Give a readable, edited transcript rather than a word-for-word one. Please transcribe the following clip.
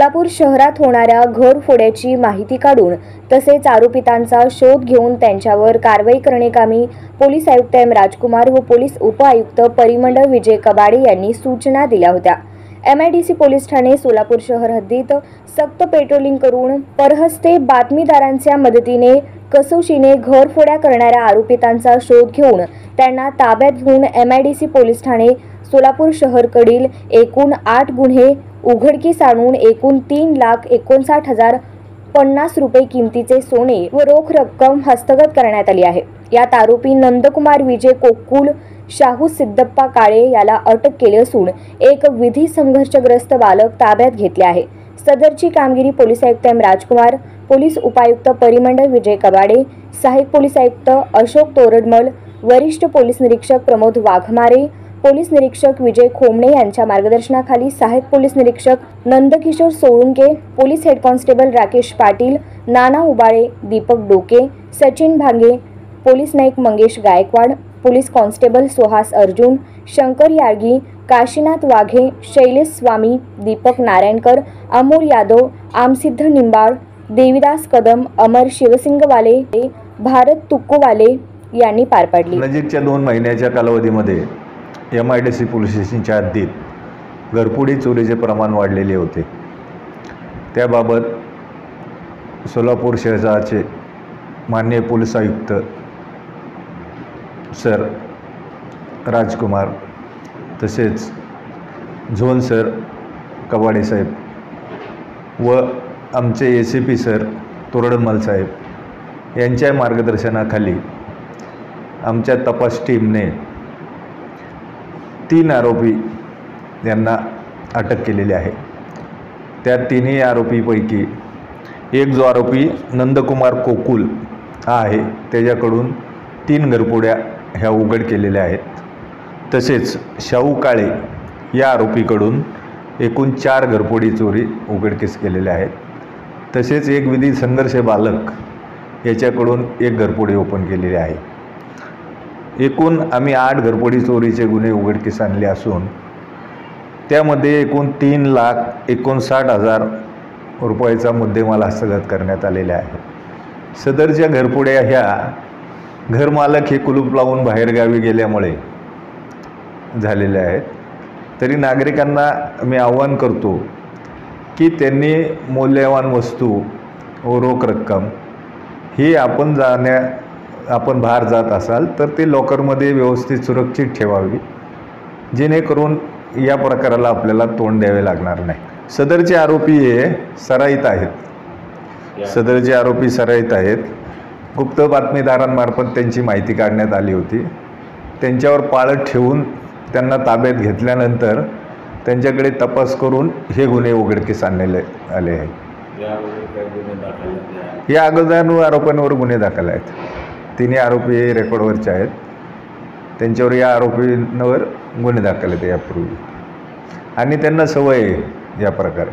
सोलापूर शहरात होणाऱ्या घरफोड्याची माहिती काढून तसेच आरोपितांचा शोध घेऊन त्यांच्यावर कारवाई करण्याकामी पोलीस आयुक्त एम राजकुमार व पोलीस उपआयुक्त परिमंडळ विजय कबाडे यांनी सूचना दिल्या होत्या। MIDC पोलीस ठाणे सोलापूर शहर हद्दीत सक्त पेट्रोलिंग करून परहस्ते बातमीदारांच्या मदतीने कसोशीने घरफोड्या करणाऱ्या आरोपितांचा शोध घेऊन त्यांना ताब्यात घेऊन MIDC पोलीस ठाणे सोलापूर शहरकडील एकूण 8 गुन्हे उघडकीस आणून एकूण 3,59,050 रुपये किमतीचे सोने व रोख रक्कम हस्तगत करण्यात आली आहे। यात आरोपी नंदकुमार विजय कोकुल शाहू सिद्धप्पा काळे याला अटक केली असून एक विधी संघर्षग्रस्त बालक ताब्यात घेतले आहे। सदरची कामगिरी पोलीस आयुक्त एम राजकुमार, पोलीस उपायुक्त परिमंडळ विजय कबाडे, सहाय्यक पोलीस आयुक्त अशोक तोरडमल, वरिष्ठ पोलीस निरीक्षक प्रमोद वाघमारे, पोलीस निरीक्षक विजय खोमणे यांच्या मार्गदर्शनाखाली सहाय्यक पोलीस निरीक्षक Nandkishor Solunke, police head constable Rakesh Patil, Nana Ubale, Deepak Doke, Sachin Bhange, police naik Mangesh Gaikwad, police constable Suhas Arjun, Shankar Yalgi, Kashinath Waghe, Shailesh Swami, Deepak Narayankar, Amol Yadav, Amsiddha Nimbal, Devidas Kadam, Amar Shivsingwale, Bharat Tukkowale यांनी पार पाडली। नजीकच्या 2 महिन्याच्या कालावधीमध्ये MIDC पोलीस स्टेशनच्या हद्दीत घरफोडी चोरीचे प्रमाण वाढलेले होते। त्याबाबत सोलापूर शहराचे माननीय पोलीस आयुक्त सर राजकुमार, तसेच झोन सर कबाडे साहेब व आमचे ACP सर तोरडमल साहेब यांच्या मार्गदर्शनाखाली आमच्या तपास टीमने 3 आरोपी यांना अटक केलेली आहे। त्या 3ही आरोपीपैकी एक जो आरोपी नंदकुमार कोकुल हा आहे त्याच्याकडून 3 घरफोड्या ह्या उघड केलेल्या आहेत। तसेच शाहू काळे या आरोपीकडून एकूण 4 घरफोडी चोरी उघडकीस केलेल्या आहेत। तसेच एक विधी संघर्ष बालक याच्याकडून 1 घरफोडी ओपन केलेली आहे। एकूण आम्ही 8 घरफोडी चोरीचे गुन्हे उघडकीस आणले असून त्यामध्ये एकूण 3,59,000 रुपयाचा मुद्देमाल हस्तगत करण्यात आलेला आहे। सदरच्या घरफोड्या ह्या घरमालक हे कुलूप लावून बाहेरगावी गेल्यामुळे झालेल्या आहेत। तरी नागरिकांना मी आवाहन करतो की त्यांनी मौल्यवान वस्तू व रोख रक्कम ही आपण बाहेर जात असाल तर ते लॉकरमध्ये व्यवस्थित सुरक्षित ठेवावी, जेणेकरून या प्रकाराला आपल्याला तोंड द्यावे लागणार नाही। सदरचे आरोपी हे सराईत आहेत। गुप्त बातमीदारांमार्फत त्यांची माहिती काढण्यात आली होती। त्यांच्यावर पाळत ठेवून त्यांना ताब्यात घेतल्यानंतर त्यांच्याकडे तपास करून हे गुन्हे उघडकीस आणले आले आहेत। या अगोदर आरोपांवर गुन्हे दाखल आहेत। 3 आरोपी रेकॉर्डवरचे आहेत। त्यांच्यावर या आरोपींवर गुन्हे दाखल आहेत यापूर्वी आणि त्यांना सवय आहे या प्रकारे।